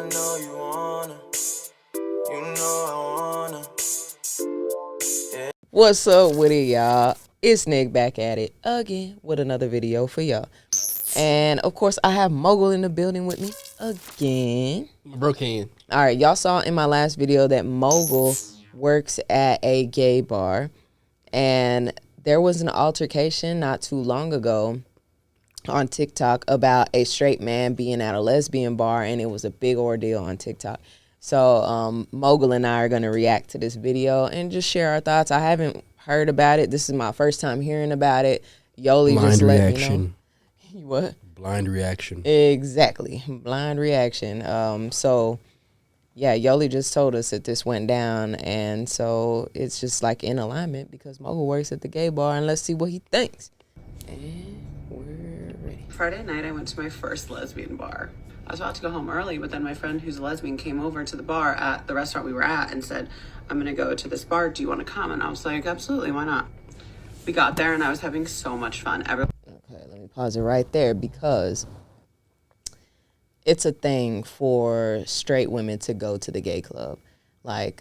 know you wanna. You know I wanna. What's up with it, y'all? It's Nick back at it again with another video for y'all. And of course, I have Mogul in the building with me again. Brooklyn. All right, y'all saw in my last video that Mogul works at a gay bar. And there was an altercation not too long ago on TikTok about a straight man being at a lesbian bar, and it was a big ordeal on TikTok. So Mogul and I are going to react to this video and just share our thoughts. I haven't heard about it. This is my first time hearing about it. Yoli just let me know. What? Blind reaction. Exactly. Blind reaction. So yeah, Yoli just told us that this went down, and so it's just like in alignment because Mogul works at the gay bar, and let's see what he thinks. And we're ready. Friday night, I went to my first lesbian bar. I was about to go home early, but then my friend who's a lesbian came over to the bar at the restaurant we were at and said, I'm gonna go to this bar, do you wanna come? And I was like, absolutely, why not? We got there and I was having so much fun. Okay, let me pause it right there because it's a thing for straight women to go to the gay club. Like,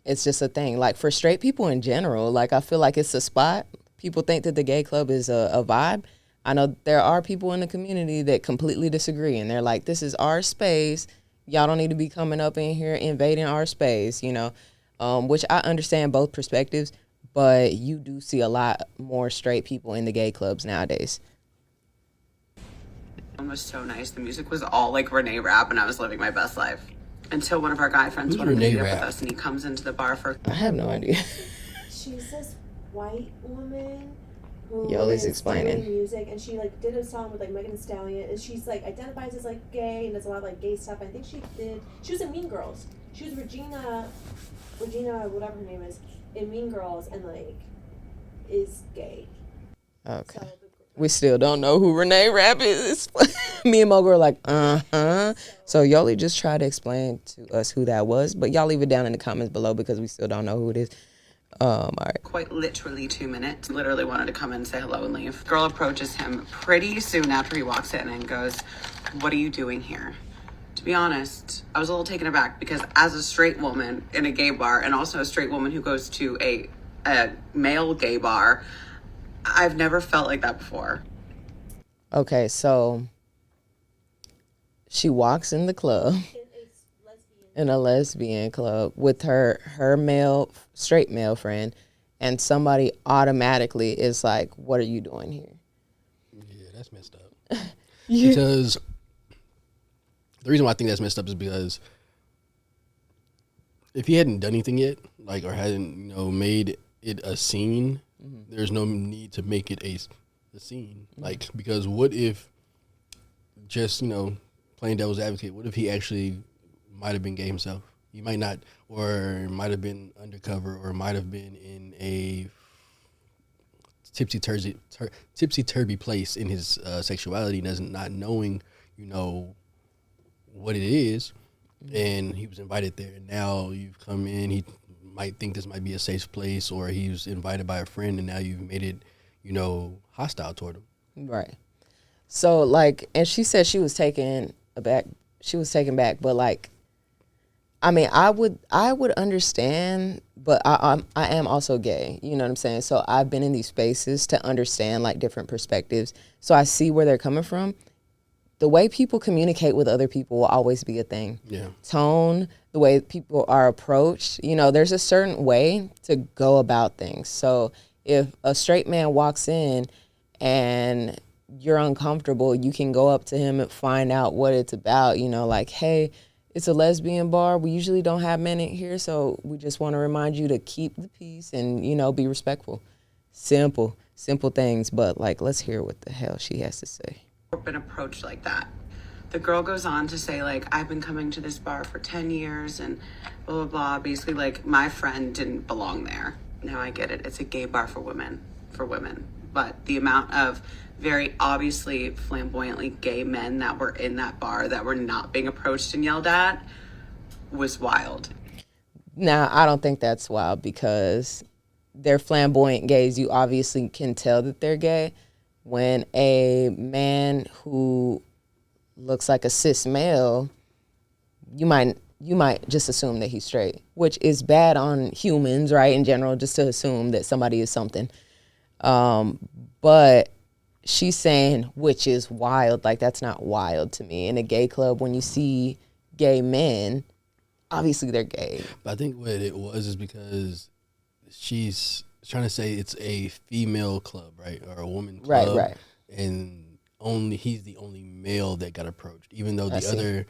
it's just a thing. Like, for straight people in general, like, I feel like it's a spot. People think that the gay club is a vibe. I know there are people in the community that completely disagree, and they're like, this is our space. Y'all don't need to be coming up in here invading our space, you know, which I understand both perspectives, but you do see a lot more straight people in the gay clubs nowadays. It was so nice. The music was all like Renee rap and I was living my best life. Until one of our guy friends wanted to meet up with us and he comes into the bar for... I have no idea. She's this white woman who Yoli's is explaining doing music, and she like did a song with like Megan Thee Stallion, and she's like identifies as like gay and does a lot of like gay stuff. I think she was in Mean Girls. She was Regina, whatever her name is, in Mean Girls, and like is gay. Okay. So we still don't know who Renee Rapp is. Me and Mogul are like, So Yoli just tried to explain to us who that was, but y'all leave it down in the comments below because we still don't know who it is. All right. Quite literally 2 minutes. Literally wanted to come in, say hello, and leave. Girl approaches him pretty soon after he walks in and goes, what are you doing here? To be honest, I was a little taken aback because as a straight woman in a gay bar and also a straight woman who goes to a male gay bar, I've never felt like that before. Okay, so she walks in the club, in a lesbian club with her straight male friend, and somebody automatically is like, what are you doing here? Yeah, that's messed up. Yeah. Because the reason why I think that's messed up is because if he hadn't done anything yet, like, or hadn't, you know, made it a scene, there's no need to make it a scene. Like, because what if, just, you know, playing devil's advocate, what if he actually might have been gay himself? He might not, or might have been undercover, or might have been in a tipsy-turvy place in his sexuality, not knowing, you know, what it is, and he was invited there. And now you've come in, he might think this might be a safe place, or he was invited by a friend, and now you've made it, you know, hostile toward him. Right. So, like, and she said she was taken aback. She was taken back, but like, I mean, I would understand, but I am also gay. You know what I'm saying? So I've been in these spaces to understand like different perspectives. So I see where they're coming from. The way people communicate with other people will always be a thing. Yeah. Tone, the way people are approached, you know, there's a certain way to go about things. So if a straight man walks in and you're uncomfortable, you can go up to him and find out what it's about, you know, like, hey, it's a lesbian bar. We usually don't have men in here, so we just want to remind you to keep the peace and, you know, be respectful. Simple things, but like, let's hear what the hell she has to say. Been approached like that. The girl goes on to say, like, I've been coming to this bar for 10 years and blah, blah, blah. Basically, like, my friend didn't belong there. Now I get it. It's a gay bar for women. But the amount of very obviously flamboyantly gay men that were in that bar that were not being approached and yelled at was wild. Now, I don't think that's wild because they're flamboyant gays. You obviously can tell that they're gay. When a man who looks like a cis male you might just assume that he's straight, which is bad on humans, right? In general, just to assume that somebody is something. But she's saying, which is wild. Like, that's not wild to me. In a gay club, when you see gay men, obviously they're gay. But I think what it was is because she's trying to say it's a female club, right? Or a woman club. Right. And he's the only male that got approached. Even though the other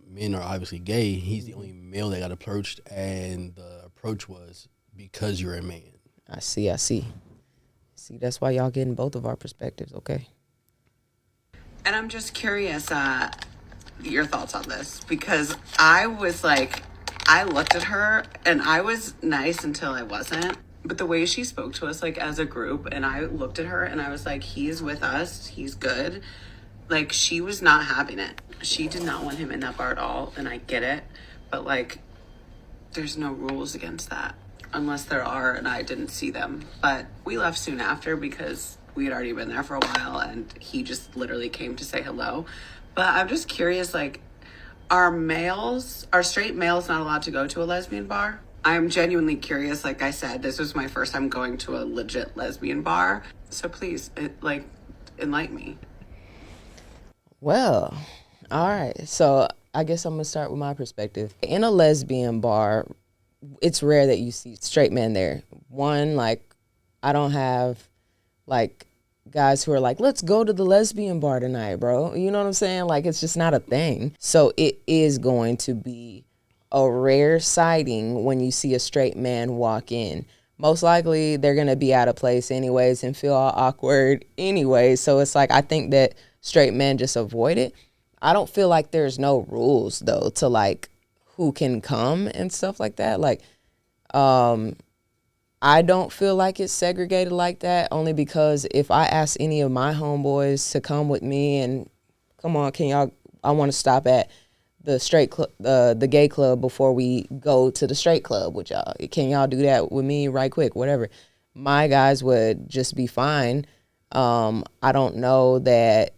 men are obviously gay, he's the only male that got approached, and the approach was because you're a man. I see. See, that's why y'all getting both of our perspectives, okay? And I'm just curious, your thoughts on this, because I was like, I looked at her and I was nice until I wasn't. But the way she spoke to us, like, as a group, and I looked at her and I was like, he's with us, he's good. Like, she was not having it. She did not want him in that bar at all, and I get it. But, like, there's no rules against that. Unless there are, and I didn't see them. But we left soon after because we had already been there for a while, and he just literally came to say hello. But I'm just curious, like, are straight males not allowed to go to a lesbian bar? I'm genuinely curious. Like I said, this was my first time going to a legit lesbian bar. So please, enlighten me. Well, all right. So I guess I'm going to start with my perspective. In a lesbian bar, it's rare that you see straight men there. One, like, I don't have, like, guys who are like, let's go to the lesbian bar tonight, bro. You know what I'm saying? Like, it's just not a thing. So it is going to be a rare sighting when you see a straight man walk in. Most likely they're going to be out of place anyways and feel all awkward anyway. So it's like, I think that straight men just avoid it. I don't feel like there's no rules, though, to, like, who can come and stuff like that. Like, I don't feel like it's segregated like that, only because if I ask any of my homeboys to come with me and come on, I want to stop at the gay club before we go to the straight club with y'all. Can y'all do that with me right quick? Whatever. My guys would just be fine. I don't know that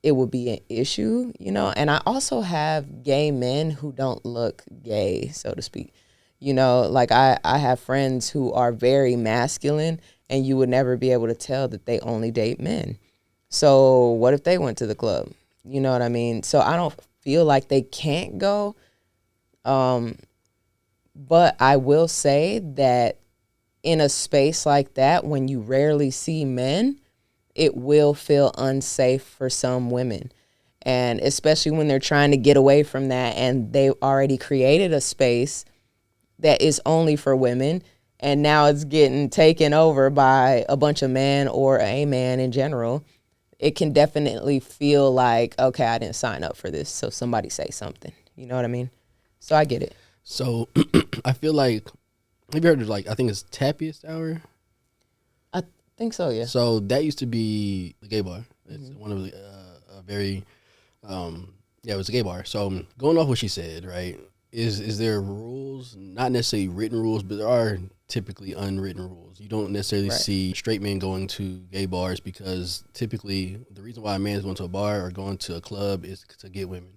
it would be an issue, you know? And I also have gay men who don't look gay, so to speak. You know, like I have friends who are very masculine and you would never be able to tell that they only date men. So what if they went to the club? You know what I mean? So I don't feel like they can't go. But I will say that in a space like that, when you rarely see men, it will feel unsafe for some women. And especially when they're trying to get away from that and they already created a space that is only for women, and now it's getting taken over by a bunch of men or a man in general, it can definitely feel like, okay, I didn't sign up for this, so somebody say something. You know what I mean? So I get it. So I feel like, have you heard of, like, I think it's Tappiest Hour? I think so, yeah. So that used to be the gay bar. It's one of the it was a gay bar. So going off what she said, right? Is there rules? Not necessarily written rules, but there are typically unwritten rules. You don't necessarily see straight men going to gay bars because typically the reason why a man is going to a bar or going to a club is to get women.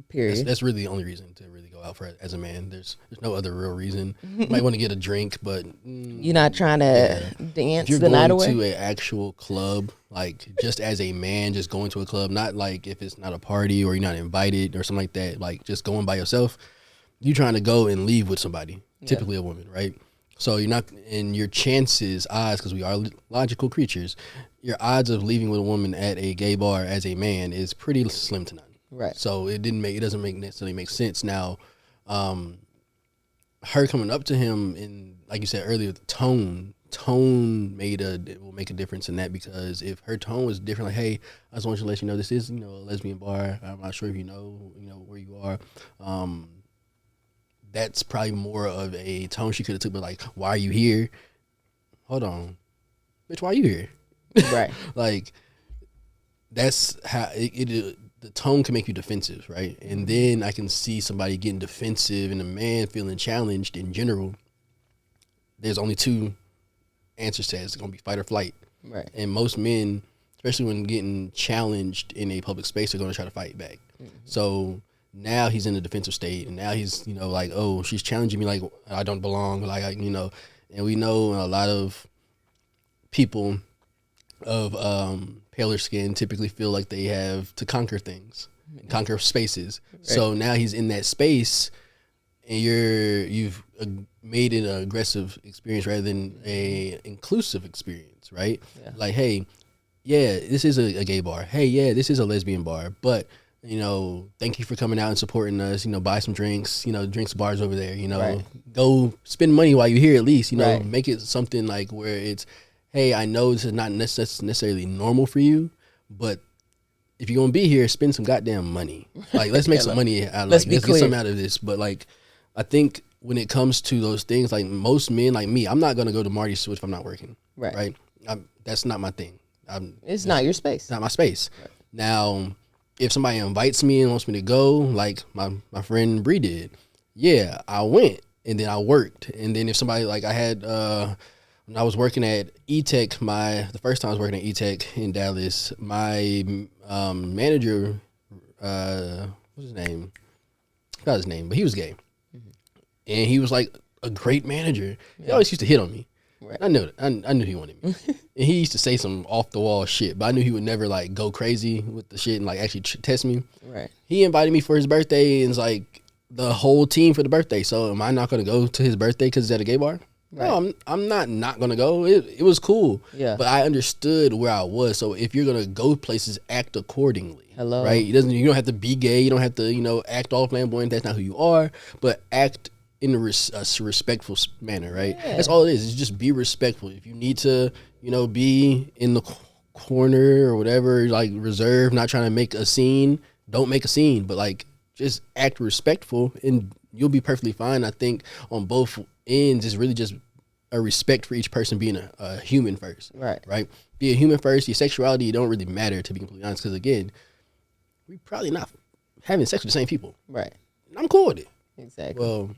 Period. That's really the only reason to really go out for it as a man. There's no other real reason. You might want to get a drink, but you're not trying to dance if you're the night away. going to an actual club, like just as a man, just going to a club, not like if it's not a party or you're not invited or something like that, like just going by yourself. You trying to go and leave with somebody, typically a woman, right? So you're not, and your odds, because we are logical creatures, your odds of leaving with a woman at a gay bar as a man is pretty slim to none. Right. So it doesn't necessarily make sense. Now, her coming up to him in, like you said earlier, the tone will make a difference in that, because if her tone was different, like, hey, I just want you to let you know this is, a lesbian bar. I'm not sure if you know where you are. That's probably more of a tone she could have took, but like, why are you here? Hold on, bitch, why are you here? Right. Like, that's how the tone can make you defensive, right? And then I can see somebody getting defensive and a man feeling challenged in general. There's only two answers to it. It's going to be fight or flight. Right. And most men, especially when getting challenged in a public space, are going to try to fight back. Mm-hmm. So Now he's in a defensive state, and now he's, you know, like, oh, she's challenging me like I don't belong, like, you know. And we know a lot of people of paler skin typically feel like they have to conquer things, conquer spaces. Right. So now he's in that space, and you've made it an aggressive experience rather than a inclusive experience, right? Yeah. Like, hey, yeah, this is a gay bar. Hey, yeah, this is a lesbian bar, but, you know, thank you for coming out and supporting us. You know, buy some drinks, you know, drinks bars over there, you know, right. Go spend money while you're here at least, you know, right. Make it something like where it's, hey, I know this is not necessarily normal for you, but if you're going to be here, spend some goddamn money. Like, let's make some money out of it. Let's get something out of this. But, like, I think when it comes to those things, like most men, like me, I'm not going to go to Marty's Switch if I'm not working. Right? That's not my thing. It's not your space. Not my space. Right. Now, if somebody invites me and wants me to go, like my friend Bree did, yeah, I went and then I worked. And then if somebody, like I had, when I was working at E-Tech, the first time I was working at E-Tech in Dallas, my manager, what's his name? I forgot his name, but he was gay. Mm-hmm. And he was like a great manager. Yeah. He always used to hit on me. Right. I knew it. I knew he wanted me. And he used to say some off the wall shit, but I knew he would never like go crazy with the shit and like actually test me. Right. He invited me for his birthday and it's like the whole team for the birthday. So am I not going to go to his birthday because it's at a gay bar? Right. No, I'm not going to go. It was cool. Yeah. But I understood where I was. So if you're going to go places, act accordingly. Hello. Right. You don't have to be gay. You don't have to, you know, act all flamboyant. That's not who you are. But act in a respectful manner, right? Yeah. That's all it is. It's just be respectful. If you need to, you know, be in the corner or whatever, like reserved, not trying to make a scene, don't make a scene. But like, just act respectful, and you'll be perfectly fine. I think on both ends, it's really just a respect for each person being a human first, right? Be a human first. Your sexuality don't really matter, to be completely honest, because again, we probably not having sex with the same people, right? And I'm cool with it. Exactly. Well,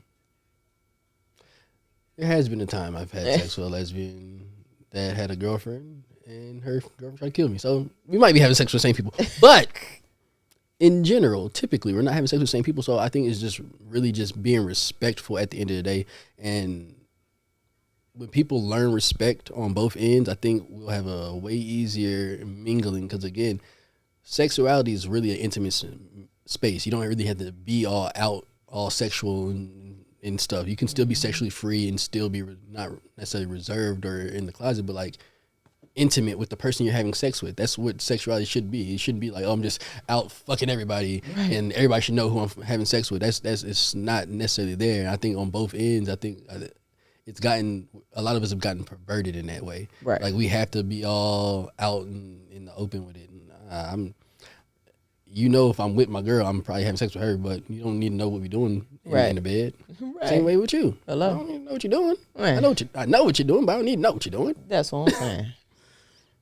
there has been a time I've had sex with a lesbian that had a girlfriend, and her girlfriend tried to kill me. So we might be having sex with the same people. But in general, typically, we're not having sex with the same people. So I think it's just really just being respectful at the end of the day. And when people learn respect on both ends, I think we'll have a way easier mingling. Because, again, sexuality is really an intimate space. You don't really have to be all out, all sexual and stuff. You can still be sexually free and still be not necessarily reserved or in the closet, but like intimate with the person you're having sex with. That's what sexuality should be. It shouldn't be like, oh, I'm just out fucking everybody and everybody should know who I'm having sex with. It's not necessarily there. And I think on both ends, I think it's gotten, a lot of us have gotten perverted in that way. Right. Like we have to be all out in the open with it. And you know, if I'm with my girl, I'm probably having sex with her, but you don't need to know what we're doing in the bed. Right. Same way with you. Hello. I don't need to know what you're doing. Right. I know what you're doing, but I don't need to know what you're doing. That's what I'm saying.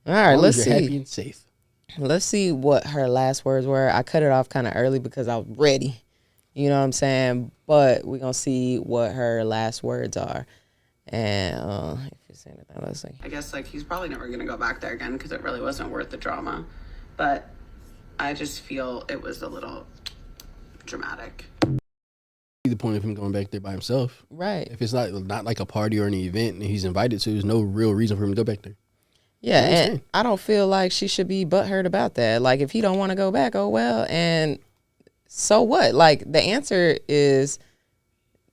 All right, let's see. Happy and safe. Let's see what her last words were. I cut it off kind of early because I was ready. You know what I'm saying? But we're going to see what her last words are. And if you say anything, let's see. I guess like he's probably never going to go back there again because it really wasn't worth the drama. But I just feel it was a little dramatic. The point of him going back there by himself. Right. If it's not like a party or an event and he's invited to, there's no real reason for him to go back there. Yeah, and I don't feel like she should be butthurt about that. Like, if he don't want to go back, oh well, and so what? Like, the answer is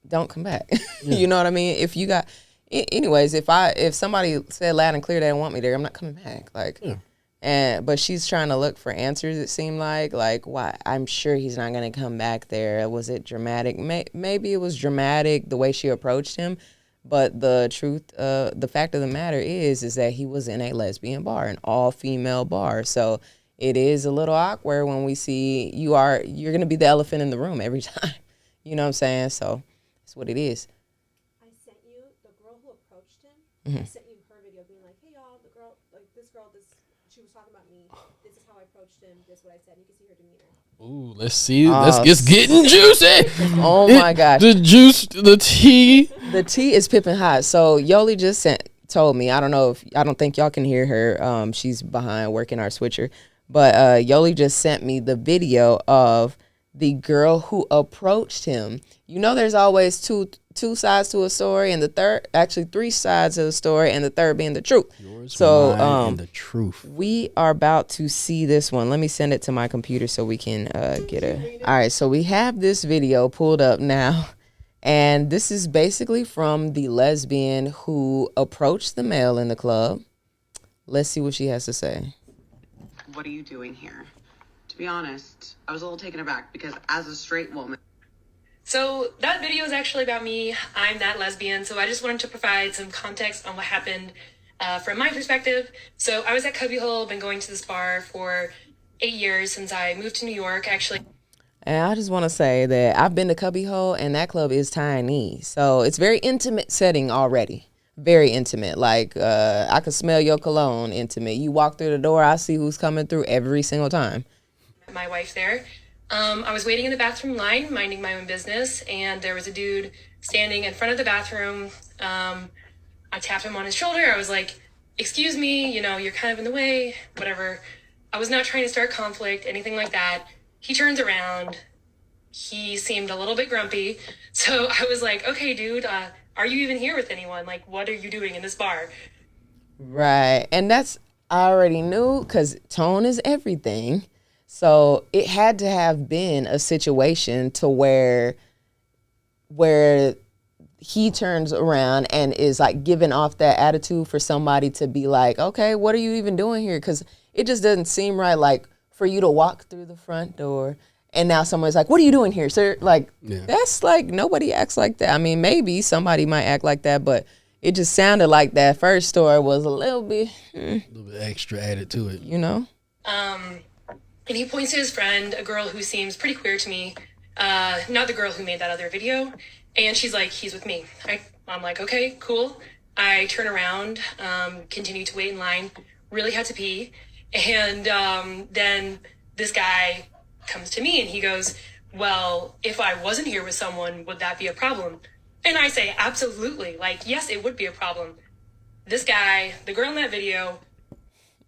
don't come back. Yeah. You know what I mean? If you got, anyways, if somebody said loud and clear they don't want me there, I'm not coming back. Like, yeah. But she's trying to look for answers. It seemed like why? I'm sure he's not going to come back there. Was it dramatic? Maybe it was dramatic the way she approached him. But the truth, the fact of the matter is that he was in a lesbian bar, an all-female bar. So it is a little awkward when we see you're going to be the elephant in the room every time. You know what I'm saying? So that's what it is. I sent you the girl who approached him. Mm-hmm. I sent you her video being like, hey, y'all, she was talking about me. This is how I approached him. This is what I said. You can see her demeanor. Ooh, let's see. It's getting juicy. Oh my gosh. The juice, the tea. The tea is pippin' hot. So Yoli just told me, I don't think y'all can hear her. She's behind working our switcher. But Yoli just sent me the video of the girl who approached him. You know, there's always two sides to a story, and the third, actually 3 sides of the story, and the third being the truth. Yours, So, mine, and the truth. We are about to see this one. Let me send it to my computer so we can get it. All right, so we have this video pulled up now, and this is basically from the lesbian who approached the male in the club. Let's see what she has to say. What are you doing here? To be honest, I was a little taken aback because as a straight woman. So that video is actually about me. I'm that lesbian. So I just wanted to provide some context on what happened from my perspective. So I was at Cubbyhole, been going to this bar for 8 years since I moved to New York, actually. And I just want to say that I've been to Cubbyhole, and that club is tiny. So it's very intimate setting already. Very intimate. Like, I could smell your cologne intimate. You walk through the door, I see who's coming through every single time. My wife there. I was waiting in the bathroom line, minding my own business, and there was a dude standing in front of the bathroom. I tapped him on his shoulder. I was like, excuse me, you know, you're kind of in the way, whatever. I was not trying to start conflict, anything like that. He turns around. He seemed a little bit grumpy. So I was like, okay, dude, are you even here with anyone? Like, what are you doing in this bar? Right. And that's, I already knew, because tone is everything. So it had to have been a situation to where he turns around and is like giving off that attitude for somebody to be like, okay, what are you even doing here? Because it just doesn't seem right, like, for you to walk through the front door and now someone's like, what are you doing here, sir? Like, That's like, nobody acts like that. I mean, maybe somebody might act like that, but it just sounded like that first story was a little bit, A little bit extra added to it. you know? And he points to his friend, a girl who seems pretty queer to me, not the girl who made that other video. And she's like, he's with me. I'm like, okay, cool. I turn around, continue to wait in line, really had to pee. And then this guy comes to me and he goes, well, if I wasn't here with someone, would that be a problem? And I say, absolutely. Like, yes, it would be a problem. This guy, the girl in that video.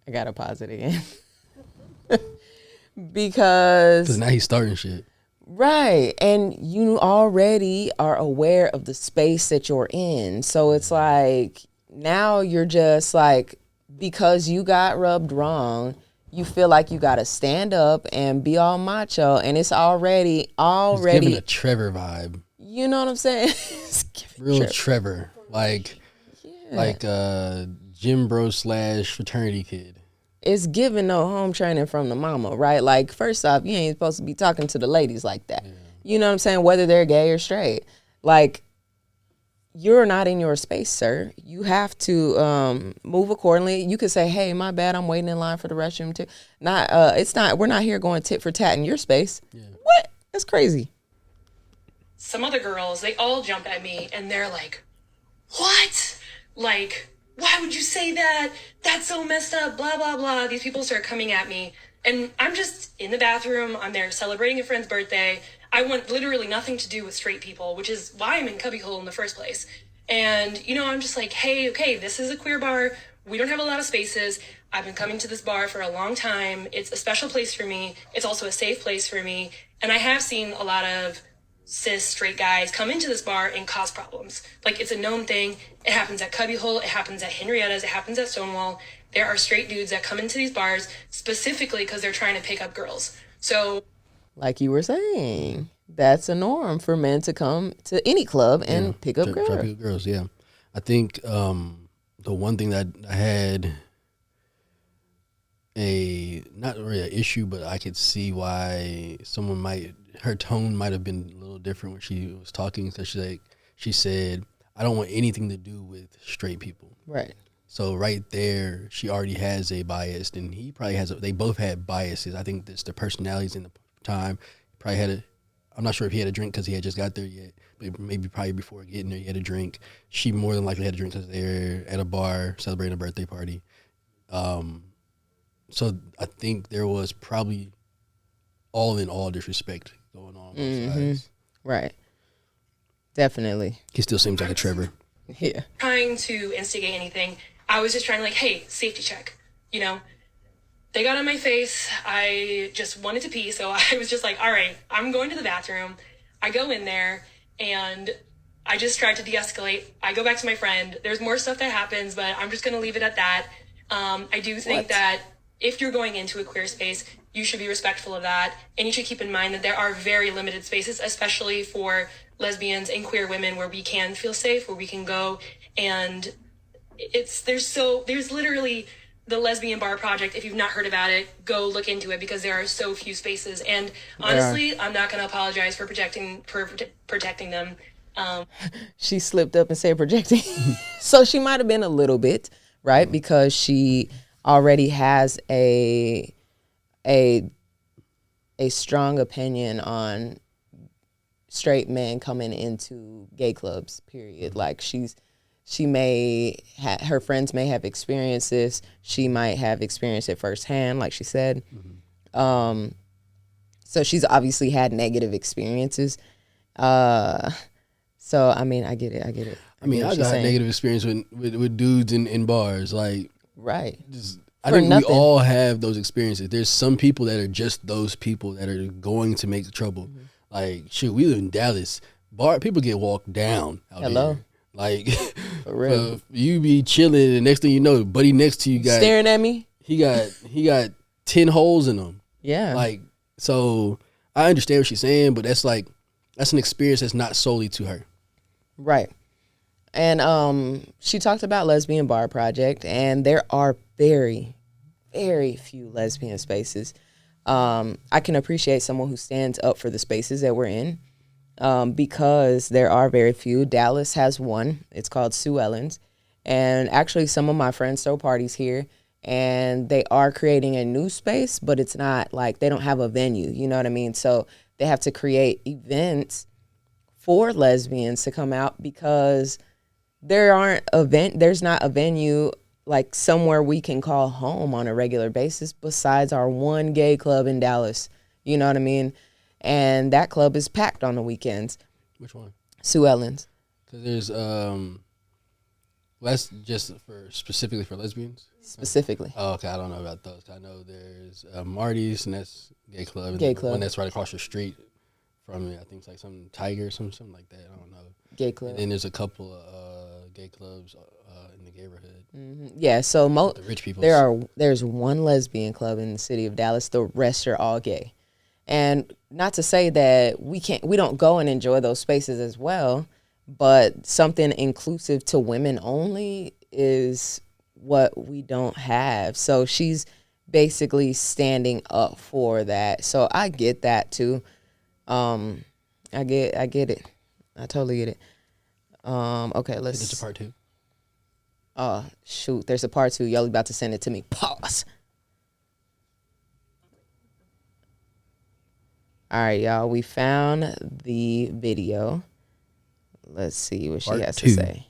I gotta pause it again. Because now he's starting shit. Right. And you already are aware of the space that you're in. So it's like, now you're just like, because you got rubbed wrong, you feel like you got to stand up and be all macho. And it's already He's giving a Trevor vibe. You know what I'm saying? It's giving Real Trevor. Like gym bro / fraternity kid. It's giving no home training from the mama, right? Like, first off, you ain't supposed to be talking to the ladies like that. Yeah. You know what I'm saying? Whether they're gay or straight. Like, you're not in your space, sir. You have to move accordingly. You could say, hey, my bad, I'm waiting in line for the restroom too. We're not here going tit for tat in your space. Yeah. What? That's crazy. Some other girls, they all jump at me and they're like, what? Like, why would you say that? That's so messed up, blah, blah, blah. These people start coming at me. And I'm just in the bathroom. I'm there celebrating a friend's birthday. I want literally nothing to do with straight people, which is why I'm in Cubbyhole in the first place. And, you know, I'm just like, hey, okay, this is a queer bar. We don't have a lot of spaces. I've been coming to this bar for a long time. It's a special place for me. It's also a safe place for me. And I have seen a lot of cis straight guys come into this bar and cause problems. Like, it's a known thing. It happens at Cubbyhole. It happens at Henrietta's. It happens at Stonewall. There are straight dudes that come into these bars specifically because they're trying to pick up girls. So, like you were saying, that's a norm for men to come to any club and pick up girls. Pick up girls, yeah. I think the one thing that I had not really an issue, but I could see why her tone might have been a little different when she was talking. So she said, I don't want anything to do with straight people. Right. So right there, she already has a bias, and he probably has. They both had biases. I think it's their personalities in the time. I'm not sure if he had a drink because he had just got there yet, but maybe probably before getting there, he had a drink. She more than likely had a drink because they're at a bar celebrating a birthday party. So I think there was probably all in all disrespect going on both sides. Right. Definitely. He still seems like a Trevor. Yeah. Trying to instigate anything. I was just trying to, like, hey, safety check, you know? They got on my face. I just wanted to pee. So I was just like, all right, I'm going to the bathroom. I go in there and I just tried to de-escalate. I go back to my friend. There's more stuff that happens, but I'm just going to leave it at that. I do think that if you're going into a queer space, you should be respectful of that. And you should keep in mind that there are very limited spaces, especially for lesbians and queer women, where we can feel safe, where we can go. And there's literally the Lesbian Bar Project. If you've not heard about it, go look into it, because there are so few spaces. And honestly, I'm not going to apologize for protecting them. She slipped up and said projecting. So she might have been a little bit, right? Because she already has a strong opinion on straight men coming into gay clubs, period. Like her friends may have experienced this. She might have experienced it firsthand, like she said. So she's obviously had negative experiences. So, I mean, I get it. I mean, I got negative experience with dudes in bars. Like, right. I think we all have those experiences. There's some people that are just those people that are going to make trouble. Like, shoot, we live in Dallas. Bar people get walked down out Hello. here. Like, For real. You be chilling, and next thing you know, the buddy next to you got staring at me. He got 10 holes in him. Yeah. Like, so I understand what she's saying, but that's an experience that's not solely to her. Right. And she talked about Lesbian Bar Project, and there are very, very few lesbian spaces. I can appreciate someone who stands up for the spaces that we're in, because there are very few. Dallas has one. It's called Sue Ellen's. And actually, some of my friends throw parties here, and they are creating a new space, but it's not like they don't have a venue. You know what I mean? So they have to create events for lesbians to come out, because there's not a venue like somewhere we can call home on a regular basis besides our one gay club in Dallas. You know what I mean? And that club is packed on the weekends. Which one? Sue Ellen's. Because there's that's just specifically for lesbians. Specifically. Oh, okay. I don't know about those. I know there's Marty's, and that's gay club. Gay and club. One that's right across the street from me. I think it's like some Tiger, something like that. I don't know. Gay club. And then there's a couple of gay clubs in the neighborhood. Mm-hmm. Yeah, so the rich people. There's one lesbian club in the city of Dallas. The rest are all gay. And not to say that we don't go and enjoy those spaces as well, but something inclusive to women only is what we don't have. So she's basically standing up for that. So I get that too. I get it. I totally get it. Okay, let's. Is it part 2? Oh shoot! There's a part 2. Y'all about to send it to me. Pause. All right, y'all. We found the video. Let's see what she has to say.